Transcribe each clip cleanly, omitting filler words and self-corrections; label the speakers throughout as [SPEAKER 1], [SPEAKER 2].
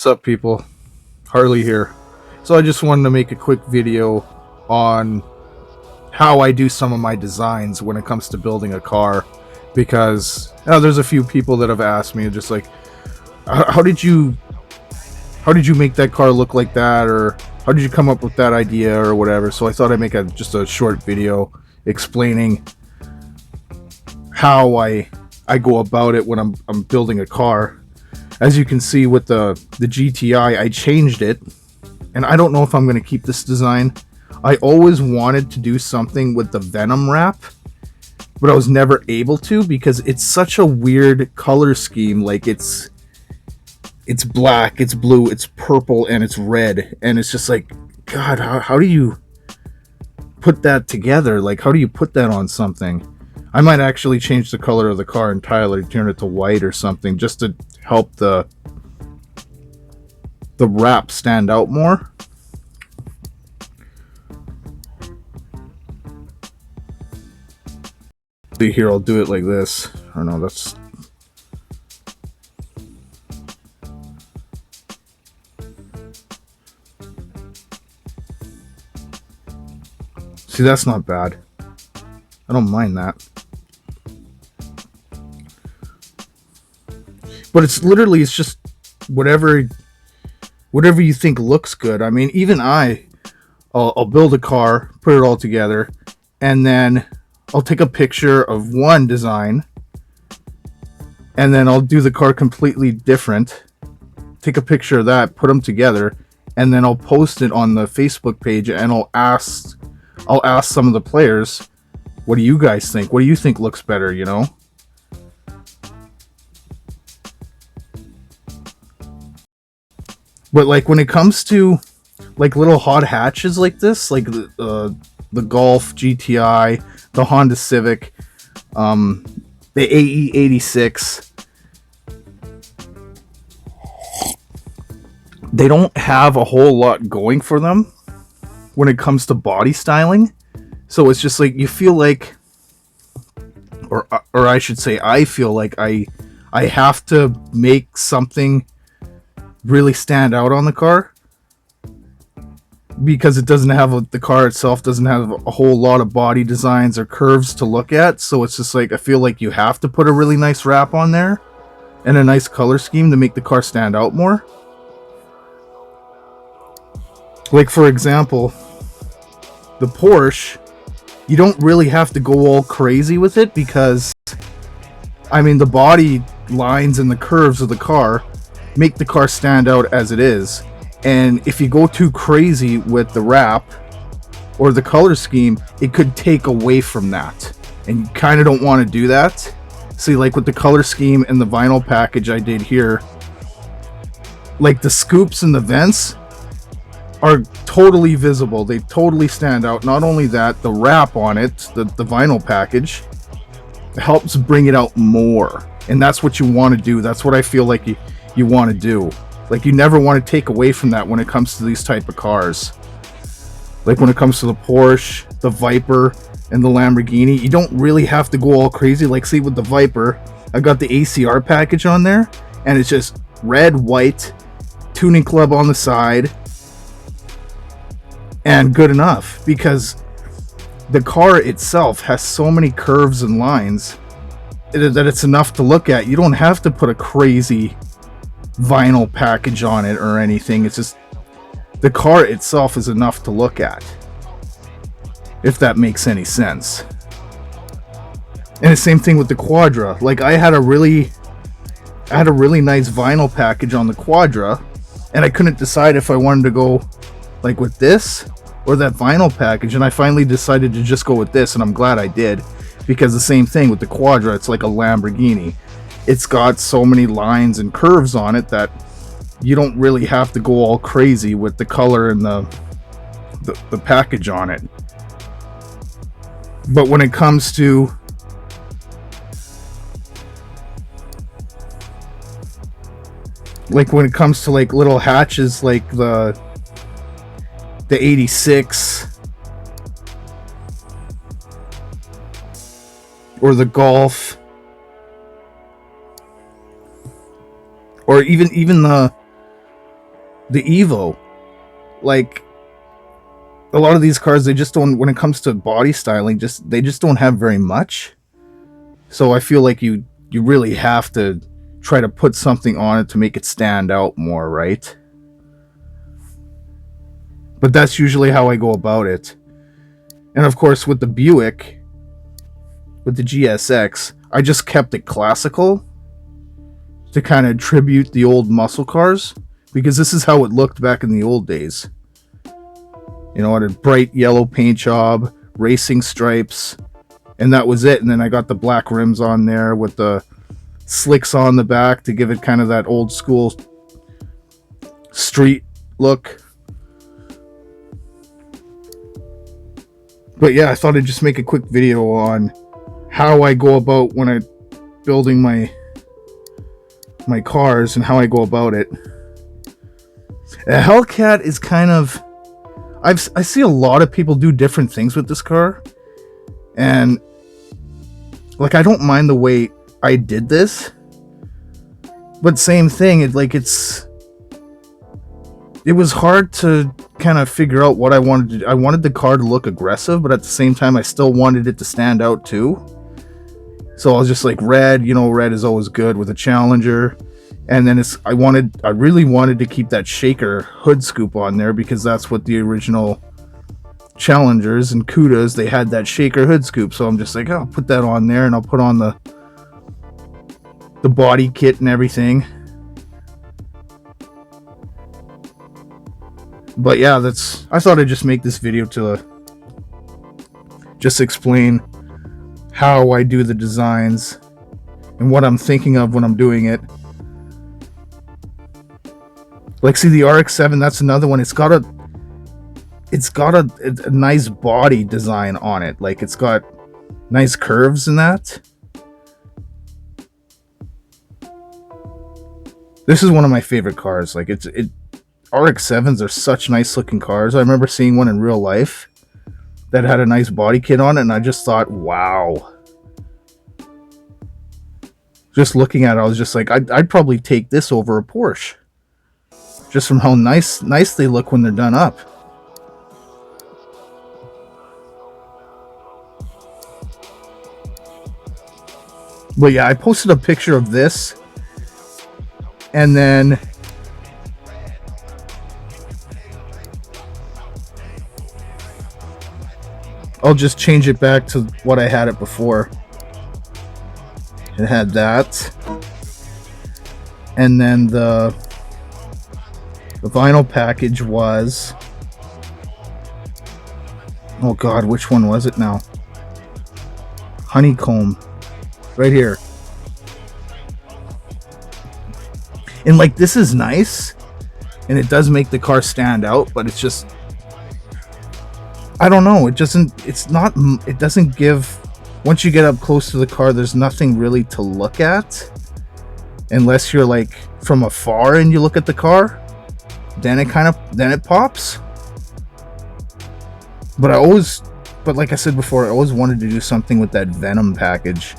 [SPEAKER 1] What's up, people? Harley here. So I just wanted to make a quick video on how I do some of my designs when it comes to building a car, because there's a few people that have asked me just like, how did you make that car look like that, or how did you come up with that idea or whatever. So I thought I'd make just a short video explaining how I go about it when I'm building a car. As you can see with the GTI, I changed it, and I don't know if I'm going to keep this design. I always wanted to do something with the Venom wrap, but I was never able to because it's such a weird color scheme. Like it's black, it's blue, it's purple, and it's red, and it's just like, God, how do you put that together? Like, how do you put that on something? I might actually change the color of the car entirely, turn it to white or something, just to help the wrap stand out more. See here, I'll do it like this. Or no, that's... See, that's not bad. I don't mind that. But it's just whatever you think looks good. I mean, even I'll build a car, put it all together, and then I'll take a picture of one design, and then I'll do the car completely different, take a picture of that, put them together, and then I'll post it on the Facebook page, and I'll ask some of the players, what do you guys think? What do you think looks better, you know? But like when it comes to like little hot hatches like this, like the Golf GTI, the Honda Civic, the AE86, they don't have a whole lot going for them when it comes to body styling. So it's just like you feel like, or I should say, I feel like I have to make something really stand out on the car, because it doesn't have the car itself doesn't have a whole lot of body designs or curves to look at. So it's just like I feel like you have to put a really nice wrap on there and a nice color scheme to make the car stand out more. Like for example, the Porsche, you don't really have to go all crazy with it, because I mean the body lines and the curves of the car make the car stand out as it is. And if you go too crazy with the wrap or the color scheme, it could take away from that, and you kind of don't want to do that. See, like with the color scheme and the vinyl package I did here, like the scoops and the vents are totally visible, they totally stand out. Not only that, the wrap on it, the vinyl package, helps bring it out more, and that's what you want to do. That's what I feel like you want to do. Like you never want to take away from that when it comes to these type of cars. Like when it comes to the Porsche, the Viper, and the Lamborghini, you don't really have to go all crazy. Like see with the Viper, I got the ACR package on there, and it's just red, white, tuning club on the side, and good enough, because the car itself has so many curves and lines that it's enough to look at. You don't have to put a crazy vinyl package on it or anything. It's just the car itself is enough to look at, if that makes any sense. And the same thing with the Quadra. Like I had a really nice vinyl package on the Quadra, and I couldn't decide if I wanted to go like with this or that vinyl package, and I finally decided to just go with this, and I'm glad I did, because the same thing with the Quadra, it's like a Lamborghini. It's got so many lines and curves on it that you don't really have to go all crazy with the color and the package on it. But when it comes to like little hatches, like the 86 or the Golf, or even the Evo. Like, a lot of these cars, they just don't, when it comes to body styling, they just don't have very much. So I feel like you really have to try to put something on it to make it stand out more, right? But that's usually how I go about it. And of course, with the Buick, with the GSX, I just kept it classical to kind of tribute the old muscle cars, because this is how it looked back in the old days. You know, it had a bright yellow paint job, racing stripes, and that was it. And then I got the black rims on there with the slicks on the back to give it kind of that old school street look. But yeah, I thought I'd just make a quick video on how I go about when I'm building my cars and how I go about it. A Hellcat is kind of, I see a lot of people do different things with this car, and like, I don't mind the way I did this, but same thing, it was hard to kind of figure out what I wanted to do. I wanted the car to look aggressive, but at the same time I still wanted it to stand out too. So I was just like, red, you know, red is always good with a Challenger. And then I really wanted to keep that shaker hood scoop on there, because that's what the original Challengers and Cudas, they had that shaker hood scoop. So I'm just like, oh, I'll put that on there, and I'll put on the body kit and everything. But yeah, I thought I'd just make this video to just explain how I do the designs and what I'm thinking of when I'm doing it. Like, see, the RX-7, that's another one. It's got a nice body design on it. Like, it's got nice curves in that. This is one of my favorite cars. Like, RX-7s are such nice looking cars. I remember seeing one in real life that had a nice body kit on it, and I just thought, wow. Just looking at it, I was just like, I'd probably take this over a Porsche, just from how nice they look when they're done up. But yeah, I posted a picture of this, and then I'll just change it back to what I had it before. It had that, and then the vinyl package was, oh god, which one was it now? Honeycomb, right here. And like, this is nice, and it does make the car stand out, but it's just, I don't know, it doesn't give, once you get up close to the car, there's nothing really to look at, unless you're like from afar and you look at the car, then it pops. But like I said before, I always wanted to do something with that Venom package.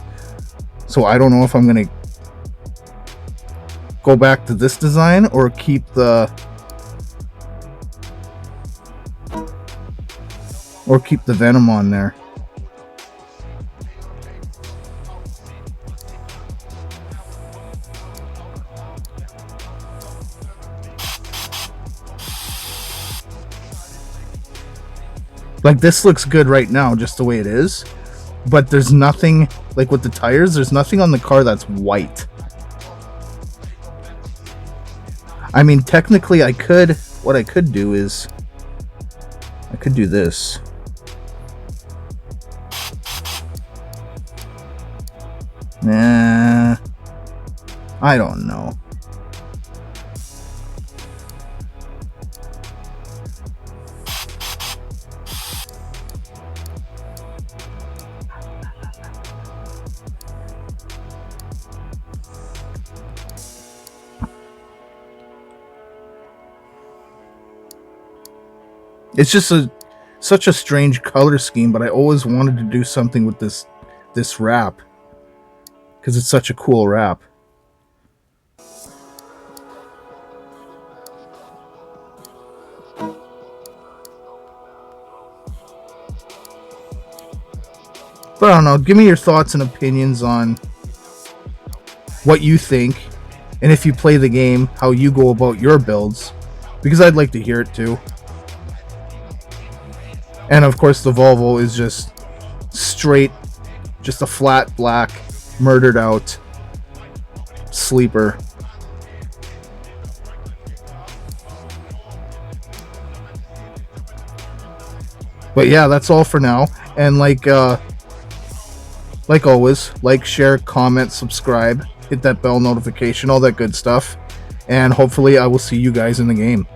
[SPEAKER 1] So I don't know if I'm gonna go back to this design or keep the Venom on there. Like, this looks good right now just the way it is, but there's nothing, like with the tires, there's nothing on the car that's white. I mean, technically what I could do is I could do this. Nah, I don't know. It's just such a strange color scheme, but I always wanted to do something with this wrap, because it's such a cool wrap. But I don't know. Give me your thoughts and opinions on what you think, and if you play the game, how you go about your builds, because I'd like to hear it too. And of course, the Volvo is just straight, just a flat black, murdered out sleeper. But yeah, that's all for now. And like always, like, share, comment, subscribe, hit that bell notification, all that good stuff. And hopefully I will see you guys in the game.